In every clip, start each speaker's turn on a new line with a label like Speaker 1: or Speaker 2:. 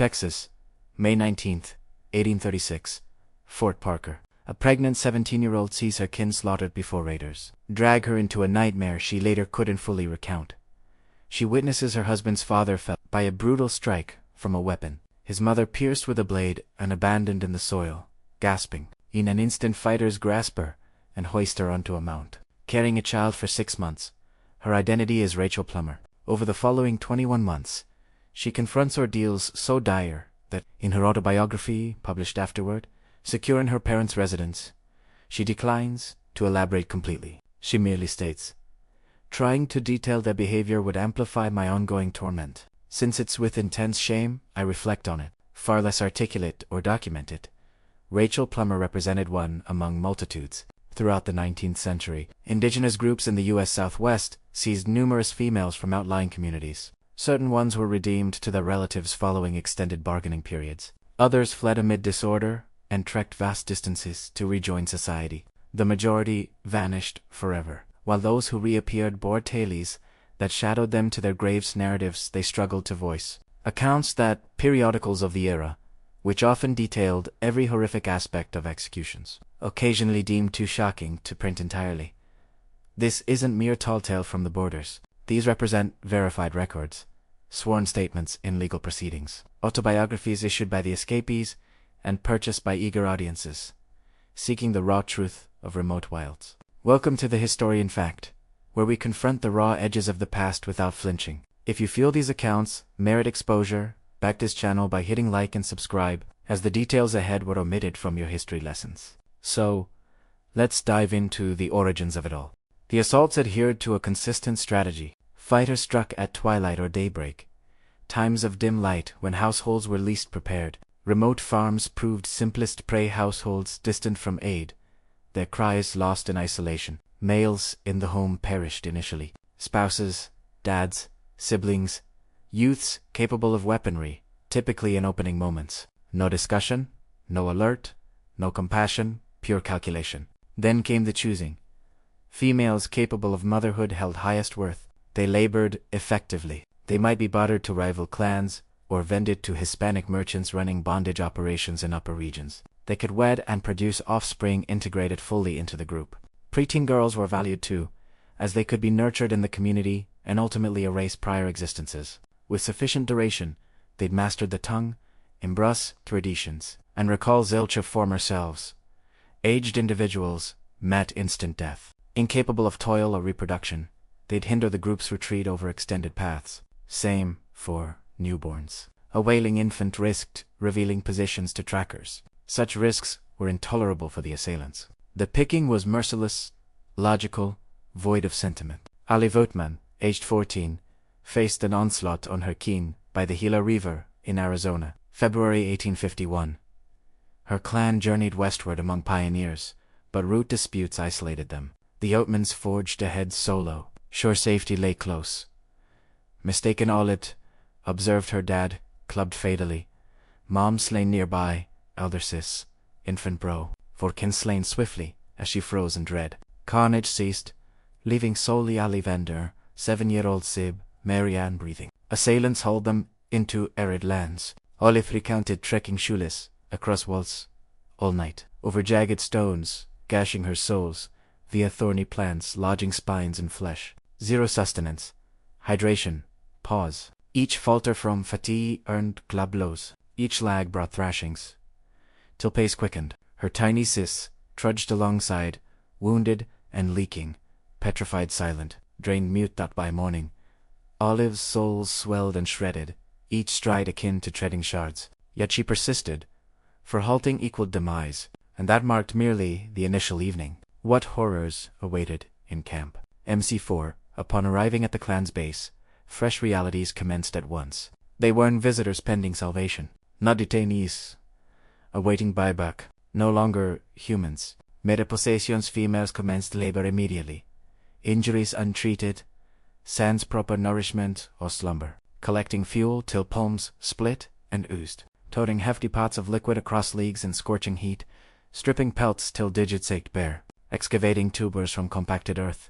Speaker 1: Texas, May 19, 1836. Fort Parker. A pregnant 17-year-old sees her kin slaughtered before raiders drag her into a nightmare she later couldn't fully recount. She witnesses her husband's father fell by a brutal strike from a weapon, his mother pierced with a blade and abandoned in the soil, gasping. In an instant, fighters grasp her and hoist her onto a mount. Carrying a child for 6 months, her identity is Rachel Plummer. Over the following 21 months, she confronts ordeals so dire that, in her autobiography published afterward, secure in her parents' residence, she declines to elaborate completely. She merely states, "Trying to detail their behavior would amplify my ongoing torment. Since it's with intense shame, I reflect on it, far less articulate or document it." Rachel Plummer represented one among multitudes. Throughout the 19th century, indigenous groups in the U.S. Southwest seized numerous females from outlying communities. Certain ones were redeemed to their relatives following extended bargaining periods. Others fled amid disorder and trekked vast distances to rejoin society. The majority vanished forever, while those who reappeared bore tales that shadowed them to their graves, narratives they struggled to voice. Accounts that periodicals of the era, which often detailed every horrific aspect of executions, occasionally deemed too shocking to print entirely. This isn't mere tall tale from the borders. These represent verified records, sworn statements in legal proceedings, autobiographies issued by the escapees and purchased by eager audiences, seeking the raw truth of remote wilds. Welcome to the Historian Fact, where we confront the raw edges of the past without flinching. If you feel these accounts merit exposure, back this channel by hitting like and subscribe, as the details ahead were omitted from your history lessons. So, let's dive into the origins of it all. The assaults adhered to a consistent strategy. Fighters struck at twilight or daybreak, times of dim light when households were least prepared. Remote farms proved simplest prey, households distant from aid, their cries lost in isolation. Males in the home perished initially. Spouses, dads, siblings, youths capable of weaponry, typically in opening moments. No discussion, no alert, no compassion, pure calculation. Then came the choosing. Females capable of motherhood held highest worth. They labored effectively. They might be bartered to rival clans or vended to Hispanic merchants running bondage operations in upper regions. They could wed and produce offspring integrated fully into the group. Preteen girls were valued too, as they could be nurtured in the community and ultimately erase prior existences. With sufficient duration, they'd mastered the tongue, embrace traditions, and recall zilch of former selves. Aged individuals met instant death. Incapable of toil or reproduction, they'd hinder the group's retreat over extended paths. Same for newborns. A wailing infant risked revealing positions to trackers. Such risks were intolerable for the assailants. The picking was merciless, logical, void of sentiment. Olive Oatman, aged 14, faced an onslaught on her kin by the Gila River in Arizona, February 1851. Her clan journeyed westward among pioneers, but route disputes isolated them. The Oatmans forged ahead solo. Sure safety lay close. Mistaken Olive observed her dad, clubbed fatally. Mom slain nearby, elder sis, infant bro, for kin slain swiftly as she froze in dread. Carnage ceased, leaving solely Olive and her 7-year-old sib, Marianne, breathing. Assailants hauled them into arid lands. Olive recounted trekking shoeless across walls all night, over jagged stones, gashing her soles, via thorny plants lodging spines and flesh. Zero sustenance, hydration, pause. Each falter from fatigue earned club blows. Each lag brought thrashings, till pace quickened. Her tiny sis trudged alongside, wounded and leaking, petrified, silent, drained mute by morning. Olive's soul swelled and shredded, each stride akin to treading shards. Yet she persisted, for halting equaled demise, and that marked merely the initial evening. What horrors awaited in camp? MC4, upon arriving at the clan's base, fresh realities commenced at once. They weren't visitors pending salvation, not detainees awaiting buyback, no longer humans. Merepossessions females commenced labor immediately. Injuries untreated, sans proper nourishment or slumber. Collecting fuel till palms split and oozed. Toting hefty pots of liquid across leagues in scorching heat. Stripping pelts till digits ached bare. Excavating tubers from compacted earth.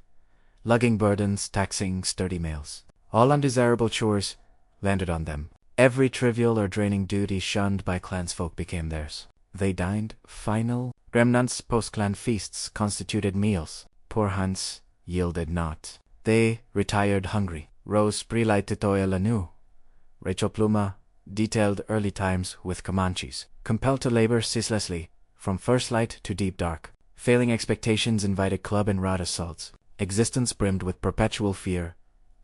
Speaker 1: Lugging burdens taxing sturdy males. All undesirable chores landed on them. Every trivial or draining duty shunned by clansfolk became theirs. They dined final. Remnants post-clan feasts constituted meals. Poor hunts yielded naught. They retired hungry. Rose Prelite Titoya Lanu. Rachel Pluma detailed early times with Comanches, compelled to labor ceaselessly, from first light to deep dark. Failing expectations invited club and rod assaults. Existence brimmed with perpetual fear,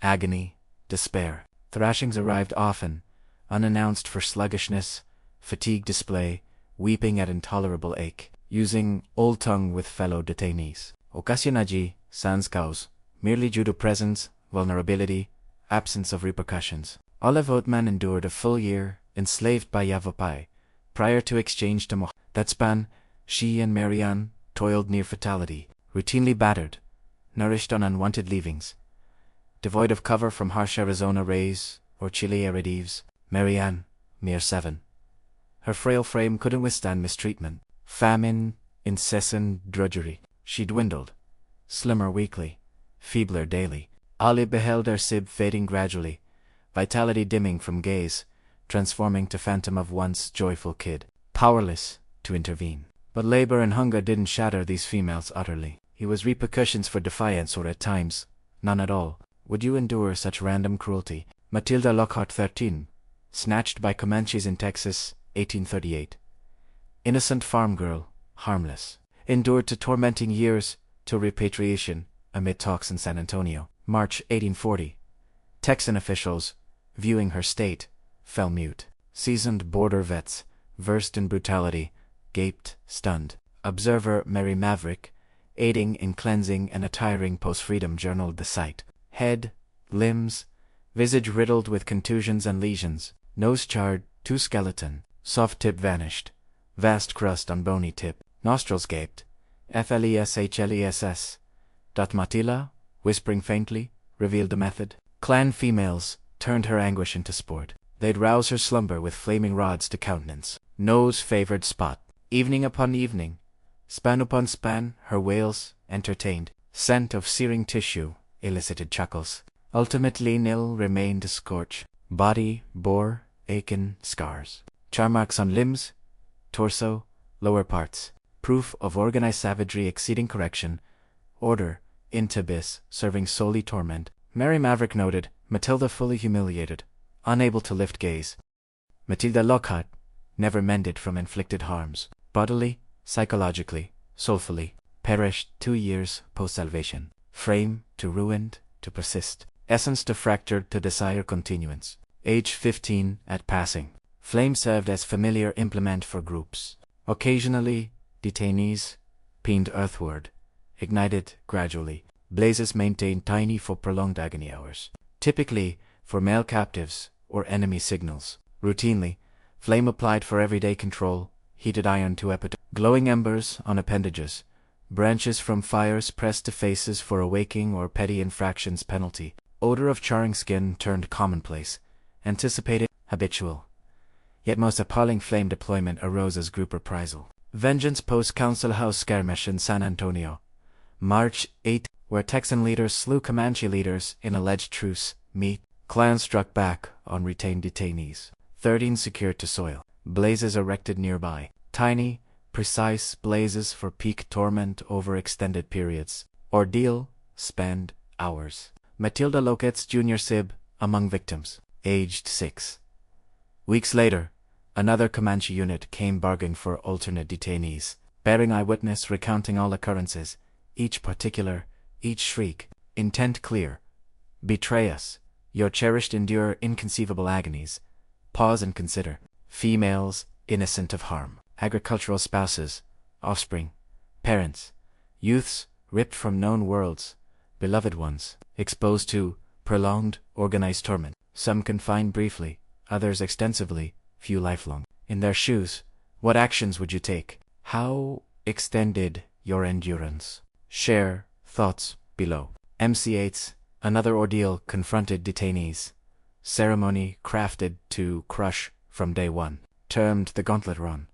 Speaker 1: agony, despair. Thrashings arrived often, unannounced for sluggishness, fatigue display, weeping at intolerable ache. Using old tongue with fellow detainees. Ocasionaji, sans cause, merely due to presence, vulnerability, absence of repercussions. Olive Oatman endured a full year, enslaved by Yavapai, prior to exchange to Moh. That span, she and Marianne toiled near fatality, routinely battered, nourished on unwanted leavings. Devoid of cover from harsh Arizona rays or chilly arid eves, Marianne, mere 7. Her frail frame couldn't withstand mistreatment. Famine, incessant drudgery. She dwindled, slimmer weekly, feebler daily. Olive beheld her sib fading gradually, vitality dimming from gaze, transforming to phantom of once joyful kid, powerless to intervene. But labor and hunger didn't shatter these females utterly. It was repercussions for defiance, or at times, none at all. Would you endure such random cruelty? Matilda Lockhart 13, snatched by Comanches in Texas, 1838. Innocent farm girl, harmless. Endured to tormenting years, till repatriation, amid talks in San Antonio. March 1840. Texan officials, viewing her state, fell mute. Seasoned border vets, versed in brutality, gaped, stunned. Observer Mary Maverick, aiding in cleansing and attiring post-freedom, journaled the sight. Head, limbs, visage riddled with contusions and lesions, nose charred, too skeleton, soft tip vanished, vast crust on bony tip, nostrils gaped, fleshles. Matila, whispering faintly, revealed the method. Clan females turned her anguish into sport. They'd rouse her slumber with flaming rods to countenance. Nose favored spot. Evening upon evening, span upon span, her wails entertained. Scent of searing tissue elicited chuckles. Ultimately nil remained to scorch. Body bore aching scars. Char marks on limbs, torso, lower parts. Proof of organized savagery exceeding correction. Order, intibis, serving solely torment. Mary Maverick noted, Matilda fully humiliated, unable to lift gaze. Matilda Lockhart never mended from inflicted harms. Bodily, psychologically, soulfully, perished 2 years post-salvation. Frame, to ruined, to persist. Essence to fractured, to desire continuance. Age 15 at passing. Flame served as familiar implement for groups. Occasionally, detainees, pinned earthward, ignited gradually. Blazes maintained tiny for prolonged agony hours. Typically, for male captives or enemy signals. Routinely, flame applied for everyday control, heated iron to epitome. Glowing embers on appendages. Branches from fires pressed to faces for a waking or petty infractions penalty. Odor of charring skin turned commonplace. Anticipated, habitual. Yet most appalling flame deployment arose as group reprisal. Vengeance post-council house skirmish in San Antonio. March 8, where Texan leaders slew Comanche leaders in alleged truce, meet. Clans struck back on retained detainees. 13 secured to soil. Blazes erected nearby. Tiny, precise blazes for peak torment over extended periods. Ordeal spanned hours. Matilda Loquette's junior sib among victims, aged 6. Weeks later, another Comanche unit came bargaining for alternate detainees, bearing eyewitness recounting all occurrences, each particular, each shriek, intent clear. Betray us, your cherished endure inconceivable agonies. Pause and consider. Females, innocent of harm. Agricultural spouses, offspring, parents, youths ripped from known worlds, beloved ones, exposed to prolonged, organized torment. Some confined briefly, others extensively, few lifelong. In their shoes, what actions would you take? How extended your endurance? Share thoughts below. MC8's another ordeal confronted detainees. Ceremony crafted to crush from day one, termed the gauntlet run.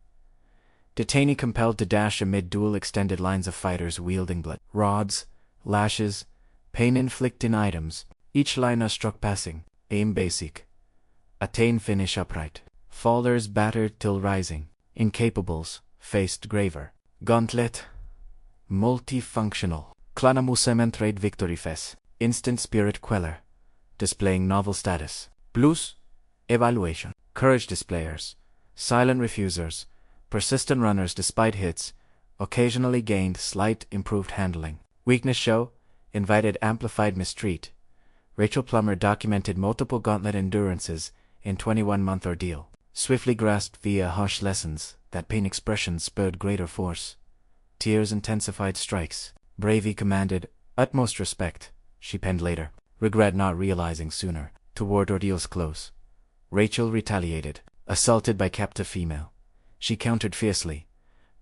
Speaker 1: Detainee compelled to dash amid dual extended lines of fighters wielding blood, rods, lashes, pain-inflicting items, each line a struck passing, aim basic. attain finish upright. Fallers battered till rising. Incapables faced graver. Gauntlet. Multifunctional. Clanamusementrade victory fes. Instant spirit queller. Displaying novel status. Blues. Evaluation. Courage displayers. Silent refusers. Persistent runners despite hits. Occasionally gained slight improved handling. Weakness show. Invited amplified mistreat. Rachel Plummer documented multiple gauntlet endurances in 21-month ordeal. Swiftly grasped via harsh lessons that pain expression spurred greater force. Tears intensified strikes. Bravely commanded utmost respect, she penned later. Regret not realizing sooner. Toward ordeal's close, Rachel retaliated. Assaulted by captive female, she countered fiercely,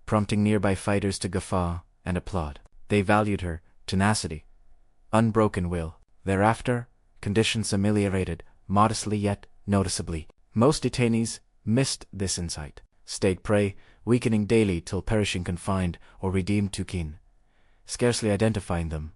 Speaker 1: prompting nearby fighters to guffaw and applaud. They valued her tenacity, unbroken will. Thereafter, conditions ameliorated, modestly yet noticeably. Most detainees missed this insight, stayed prey, weakening daily till perishing confined or redeemed too keen, scarcely identifying them.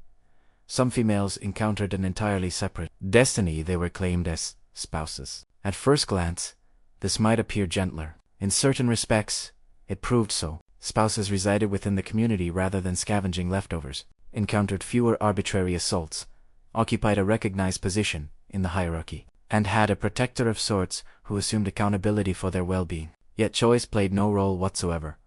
Speaker 1: Some females encountered an entirely separate destiny. They were claimed as spouses. At first glance, this might appear gentler. In certain respects, it proved so. Spouses resided within the community rather than scavenging leftovers, encountered fewer arbitrary assaults, occupied a recognized position in the hierarchy, and had a protector of sorts who assumed accountability for their well-being. Yet choice played no role whatsoever.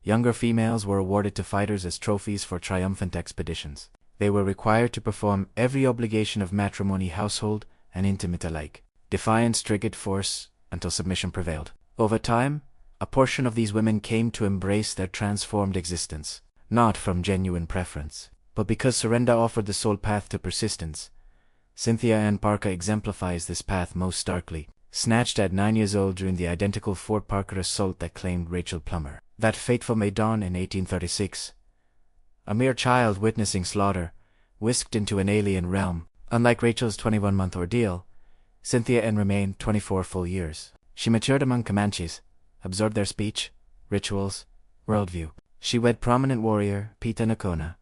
Speaker 1: Younger females were awarded to fighters as trophies for triumphant expeditions. They were required to perform every obligation of matrimony, household, and intimate alike. Defiance triggered force until submission prevailed. Over time, a portion of these women came to embrace their transformed existence, not from genuine preference, but because surrender offered the sole path to persistence. Cynthia Ann Parker exemplifies this path most starkly. Snatched at 9 years old during the identical Fort Parker assault that claimed Rachel Plummer. That fateful May dawn in 1836. A mere child witnessing slaughter, whisked into an alien realm. Unlike Rachel's 21-month ordeal, Cynthia Ann remained 24 full years. She matured among Comanches, absorbed their speech, rituals, worldview. She wed prominent warrior Pita Nakona,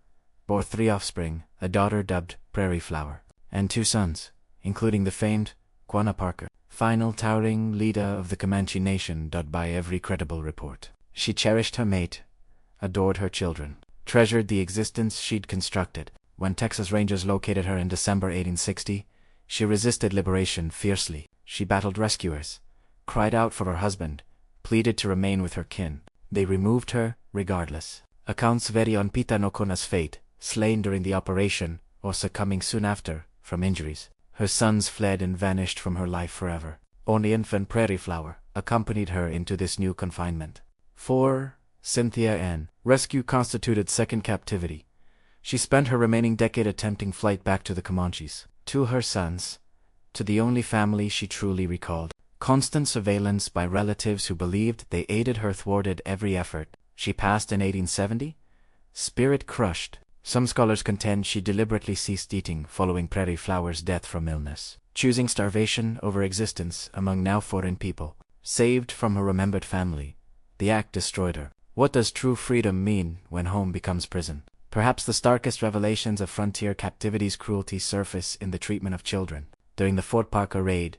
Speaker 1: bore 3 offspring, a daughter dubbed Prairie Flower, and 2 sons, including the famed Quanah Parker, final towering leader of the Comanche nation, by every credible report. She cherished her mate, adored her children, treasured the existence she'd constructed. When Texas Rangers located her in December 1860, she resisted liberation fiercely. She battled rescuers, cried out for her husband, pleaded to remain with her kin. They removed her regardless. Accounts vary on Pita Nakona's fate, slain during the operation or succumbing soon after from injuries. Her sons fled and vanished from her life forever. Only infant Prairie Flower accompanied her into this new confinement. 4. Cynthia Ann. Rescue constituted second captivity. She spent her remaining decade attempting flight back to the Comanches, to her sons, to the only family she truly recalled. Constant surveillance by relatives who believed they aided her thwarted every effort. She passed in 1870, spirit crushed. Some scholars contend she deliberately ceased eating following Prairie Flower's death from illness, choosing starvation over existence among now foreign people. Saved from her remembered family, the act destroyed her. What does true freedom mean when home becomes prison? Perhaps the starkest revelations of frontier captivity's cruelty surface in the treatment of children. During the Fort Parker raid,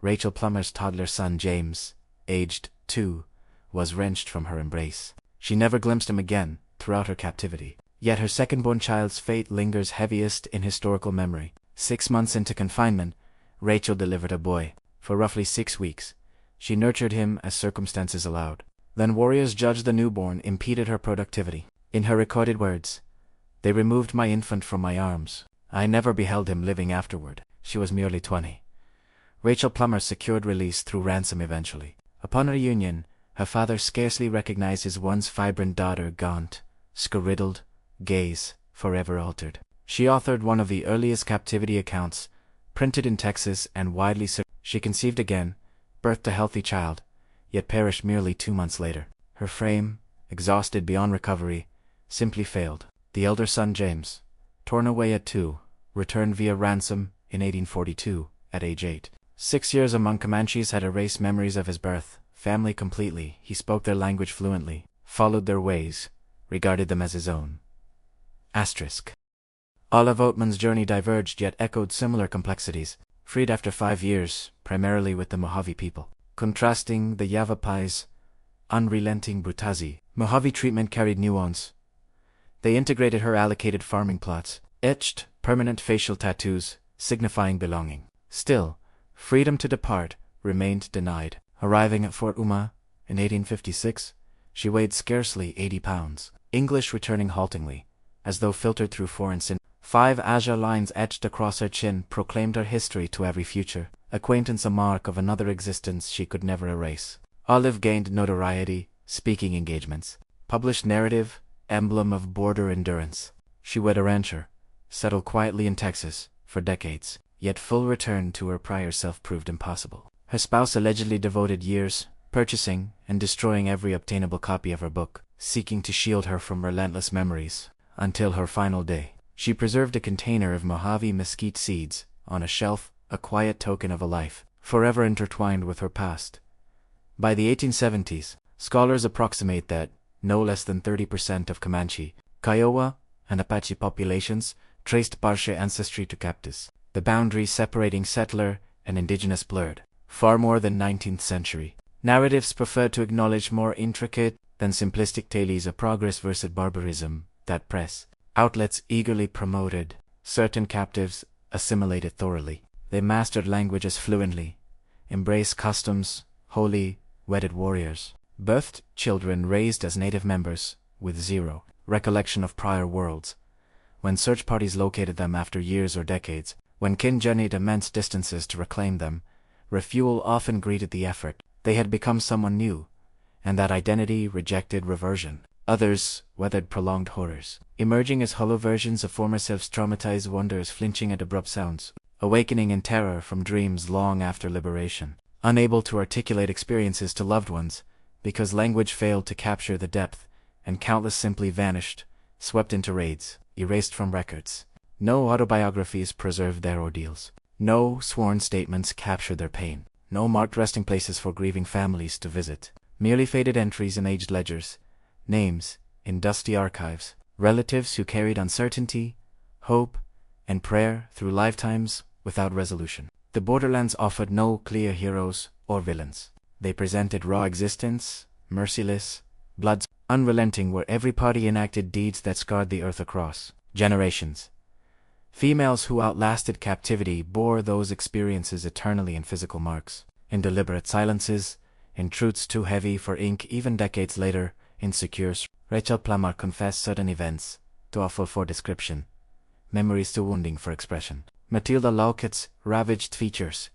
Speaker 1: Rachel Plummer's toddler son James, aged 2, was wrenched from her embrace. She never glimpsed him again throughout her captivity. Yet her second-born child's fate lingers heaviest in historical memory. 6 months into confinement, Rachel delivered a boy. For roughly 6 weeks, she nurtured him as circumstances allowed. Then warriors judged the newborn impeded her productivity. In her recorded words, "They removed my infant from my arms. I never beheld him living afterward." She was merely 20. Rachel Plummer secured release through ransom eventually. Upon reunion, her father scarcely recognized his once vibrant daughter, gaunt, scoridled, gaze forever altered. She authored one of the earliest captivity accounts, printed in Texas and widely circulated. She conceived again, birthed a healthy child, yet perished merely 2 months later. Her frame, exhausted beyond recovery, simply failed. The elder son James, torn away at 2, returned via ransom in 1842 at age 8. 6 years among Comanches had erased memories of his birth, family completely. He spoke their language fluently, followed their ways, regarded them as his own. Asterisk. All of Oatman's journey diverged yet echoed similar complexities. freed after 5 years, primarily with the Mojave people. Contrasting the Yavapai's unrelenting brutality, Mojave treatment carried nuance. They integrated her allocated farming plots, etched permanent facial tattoos, signifying belonging. Still, freedom to depart remained denied. Arriving at Fort Uma in 1856, she weighed scarcely 80 pounds, English returning haltingly, as though filtered through foreign sin. 5 azure lines etched across her chin proclaimed her history to every future acquaintance, a mark of another existence she could never erase. Olive gained notoriety, speaking engagements, published narrative, emblem of border endurance. She wed a rancher, settled quietly in Texas for decades, yet full return to her prior self proved impossible. Her spouse allegedly devoted years, purchasing and destroying every obtainable copy of her book, seeking to shield her from relentless memories. Until her final day, she preserved a container of Mojave mesquite seeds on a shelf, a quiet token of a life forever intertwined with her past. By the 1870s, scholars approximate that no less than 30% of Comanche, Kiowa, and Apache populations traced Parshe ancestry to Captis. The boundaries separating settler and indigenous blurred. Far more than 19th century. Narratives preferred to acknowledge more intricate than simplistic tales of progress versus barbarism that press outlets eagerly promoted. Certain captives assimilated thoroughly. They mastered languages fluently, embraced customs, wholly wedded warriors, birthed children raised as native members with zero recollection of prior worlds. When search parties located them after years or decades, when kin journeyed immense distances to reclaim them, refuel often greeted the effort. They had become someone new, and that identity rejected reversion. Others weathered prolonged horrors, emerging as hollow versions of former selves, traumatized wanderers flinching at abrupt sounds, awakening in terror from dreams long after liberation, unable to articulate experiences to loved ones because language failed to capture the depth, and countless simply vanished, swept into raids, erased from records. No autobiographies preserved their ordeals. No sworn statements captured their pain. No marked resting places for grieving families to visit. Merely faded entries in aged ledgers, names in dusty archives, relatives who carried uncertainty, hope, and prayer through lifetimes without resolution. The borderlands offered no clear heroes or villains. They presented raw existence, merciless, bloods, unrelenting, where every party enacted deeds that scarred the earth across generations. Females who outlasted captivity bore those experiences eternally in physical marks, in deliberate silences, in truths too heavy for ink even decades later, insecure. Rachel Plummer confessed certain events, too awful for description, memories too wounding for expression. Matilda Lowcott's ravaged features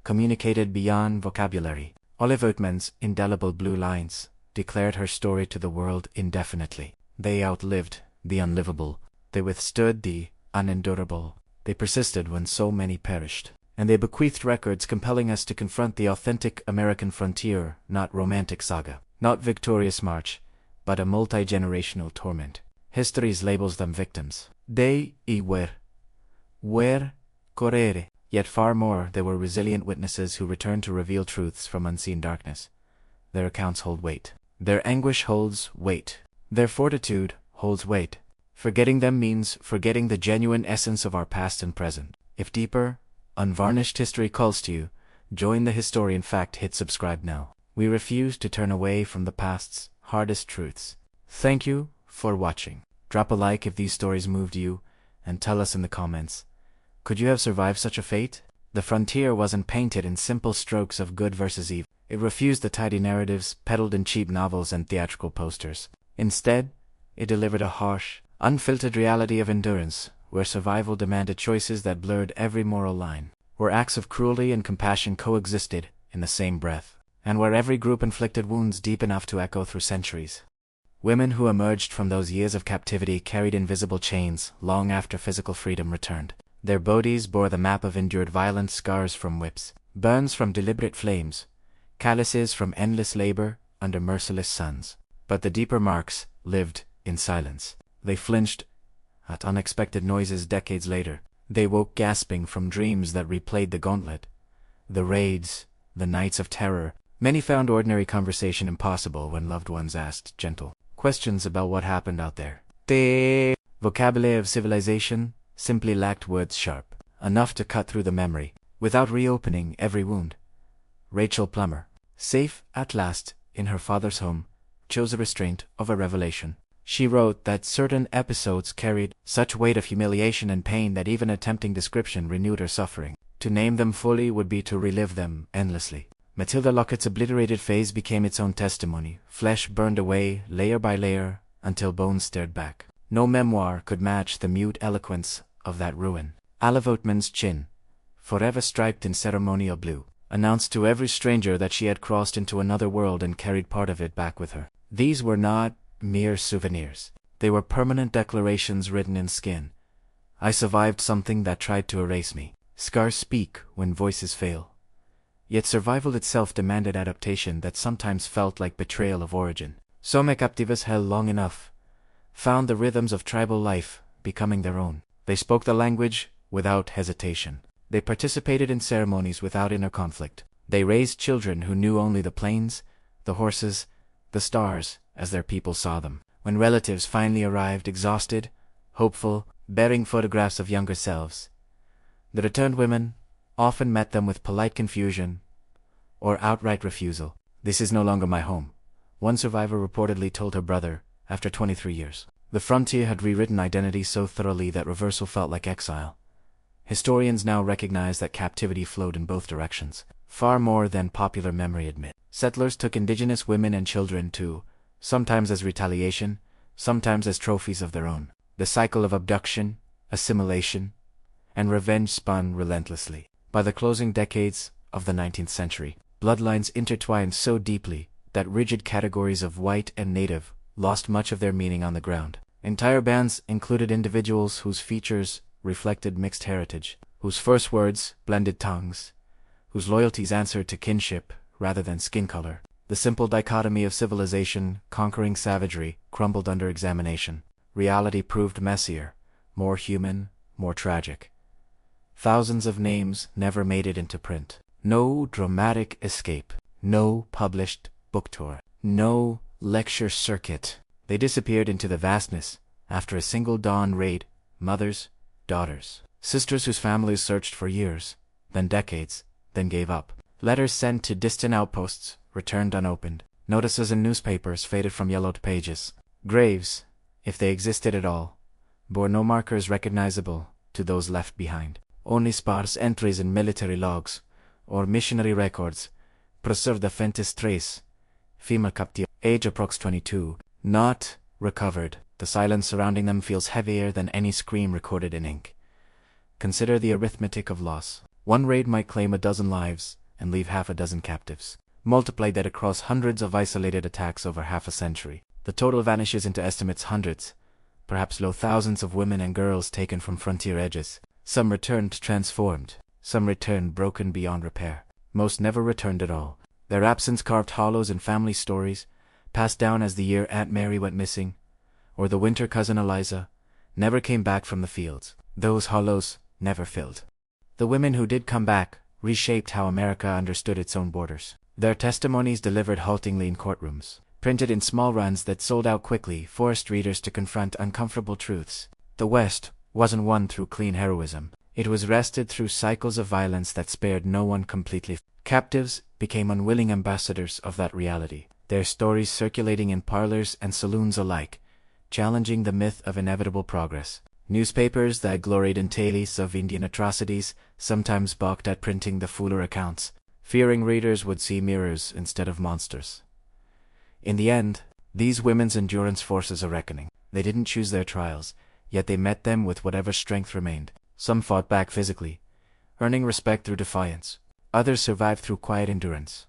Speaker 1: communicated beyond vocabulary. Olive Oatman's indelible blue lines declared her story to the world indefinitely. They outlived the unlivable. They withstood the unendurable. They persisted when so many perished. And they bequeathed records compelling us to confront the authentic American frontier, not romantic saga, not victorious march, but a multi-generational torment. History labels them victims. They were correre. Yet far more, they were resilient witnesses who returned to reveal truths from unseen darkness. Their accounts hold weight. Their anguish holds weight. Their fortitude holds weight. Forgetting them means forgetting the genuine essence of our past and present. If deeper, unvarnished history calls to you, join the historian fact. Hit subscribe now. We refuse to turn away from the past's hardest truths. Thank you for watching. Drop a like if these stories moved you, and tell us in the comments, could you have survived such a fate? The frontier wasn't painted in simple strokes of good versus evil. It refused the tidy narratives peddled in cheap novels and theatrical posters. Instead, it delivered a harsh, unfiltered reality of endurance, where survival demanded choices that blurred every moral line, where acts of cruelty and compassion coexisted in the same breath, and where every group inflicted wounds deep enough to echo through centuries. Women who emerged from those years of captivity carried invisible chains long after physical freedom returned. Their bodies bore the map of endured violence, scars from whips, burns from deliberate flames, calluses from endless labor under merciless suns. But the deeper marks lived in silence. They flinched at unexpected noises decades later. They woke gasping from dreams that replayed the gauntlet. The raids, the nights of terror. Many found ordinary conversation impossible when loved ones asked gentle questions about what happened out there. The vocabulary of civilization simply lacked words sharp enough to cut through the memory. without reopening every wound. Rachel Plummer, safe at last in her father's home, chose the restraint of a revelation. She wrote that certain episodes carried such weight of humiliation and pain that even attempting description renewed her suffering. To name them fully would be to relive them endlessly. Matilda Lockett's obliterated face became its own testimony, flesh burned away layer by layer until bones stared back. No memoir could match the mute eloquence of that ruin. Olive Oatman's chin, forever striped in ceremonial blue, announced to every stranger that she had crossed into another world and carried part of it back with her. These were not mere souvenirs. They were permanent declarations written in skin. I survived something that tried to erase me. Scars speak when voices fail. Yet survival itself demanded adaptation that sometimes felt like betrayal of origin. Some captives held long enough, found the rhythms of tribal life becoming their own. They spoke the language without hesitation. They participated in ceremonies without inner conflict. They raised children who knew only the plains, the horses, the stars, as their people saw them. When relatives finally arrived, exhausted, hopeful, bearing photographs of younger selves, the returned women often met them with polite confusion or outright refusal. "This is no longer my home," one survivor reportedly told her brother after 23 years. The frontier had rewritten identity so thoroughly that reversal felt like exile. Historians now recognize that captivity flowed in both directions, far more than popular memory admits. Settlers took indigenous women and children too, sometimes as retaliation, sometimes as trophies of their own. The cycle of abduction, assimilation, and revenge spun relentlessly. By the closing decades of the 19th century, bloodlines intertwined so deeply that rigid categories of white and native lost much of their meaning on the ground. Entire bands included individuals whose features reflected mixed heritage, whose first words blended tongues, whose loyalties answered to kinship rather than skin color. The simple dichotomy of civilization conquering savagery crumbled under examination. Reality proved messier, more human, more tragic. Thousands of names never made it into print. No dramatic escape, no published book tour, no lecture circuit. They disappeared into the vastness after a single dawn raid. Mothers, daughters, sisters whose families searched for years, then decades, then gave up. Letters sent to distant outposts returned unopened. Notices in newspapers faded from yellowed pages. Graves, if they existed at all, bore no markers recognizable to those left behind. Only sparse entries in military logs or missionary records preserved the faintest trace. Female captive, age approx 22, not recovered. The silence surrounding them feels heavier than any scream recorded in ink. Consider the arithmetic of loss. One raid might claim a dozen lives and leave half a dozen captives. Multiply that across hundreds of isolated attacks over half a century. The total vanishes into estimates hundreds, perhaps low thousands of women and girls taken from frontier edges. Some returned transformed, some returned broken beyond repair. Most never returned at all. Their absence carved hollows in family stories, passed down as the year Aunt Mary went missing, or the winter cousin Eliza never came back from the fields. Those hollows never filled. The women who did come back reshaped how America understood its own borders. Their testimonies delivered haltingly in courtrooms, printed in small runs that sold out quickly, forced readers to confront uncomfortable truths. The West wasn't won through clean heroism. It was wrested through cycles of violence that spared no one completely. Captives became unwilling ambassadors of that reality, their stories circulating in parlors and saloons alike, challenging the myth of inevitable progress. Newspapers that gloried in tales of Indian atrocities sometimes balked at printing the fuller accounts, fearing readers would see mirrors instead of monsters. In the end, these women's endurance forces a reckoning. They didn't choose their trials, yet they met them with whatever strength remained. Some fought back physically, earning respect through defiance. Others survived through quiet endurance,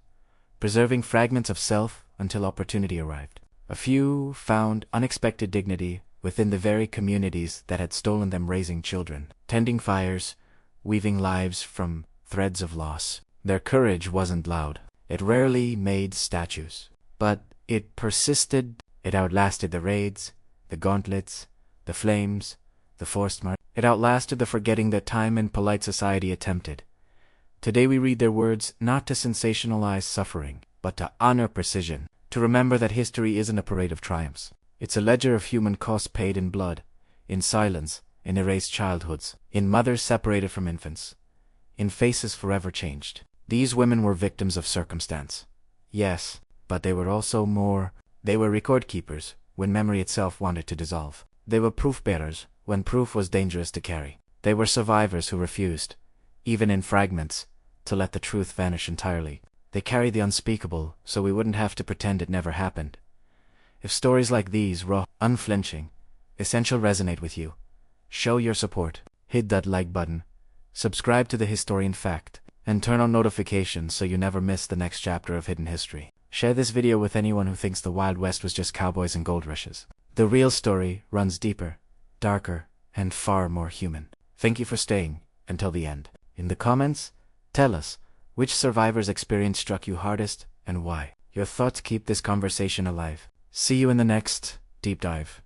Speaker 1: preserving fragments of self until opportunity arrived. A few found unexpected dignity within the very communities that had stolen them, raising children, tending fires, weaving lives from threads of loss. Their courage wasn't loud. It rarely made statues, but it persisted. It outlasted the raids, the gauntlets, the flames, the forced march. It outlasted the forgetting that time and polite society attempted. Today we read their words not to sensationalize suffering, but to honor precision, to remember that history isn't a parade of triumphs. It's a ledger of human costs paid in blood, in silence, in erased childhoods, in mothers separated from infants, in faces forever changed. These women were victims of circumstance. Yes, but they were also more. They were record keepers when memory itself wanted to dissolve. They were proof bearers when proof was dangerous to carry. They were survivors who refused, even in fragments, to let the truth vanish entirely. They carried the unspeakable so we wouldn't have to pretend it never happened. If stories like these, raw, unflinching, essential resonate with you, show your support. Hit that like button, subscribe to The Historian Fact, and turn on notifications so you never miss the next chapter of hidden history. Share this video with anyone who thinks the Wild West was just cowboys and gold rushes. The real story runs deeper, darker, and far more human. Thank you for staying until the end. In the comments, tell us which survivor's experience struck you hardest and why. Your thoughts keep this conversation alive. See you in the next deep dive.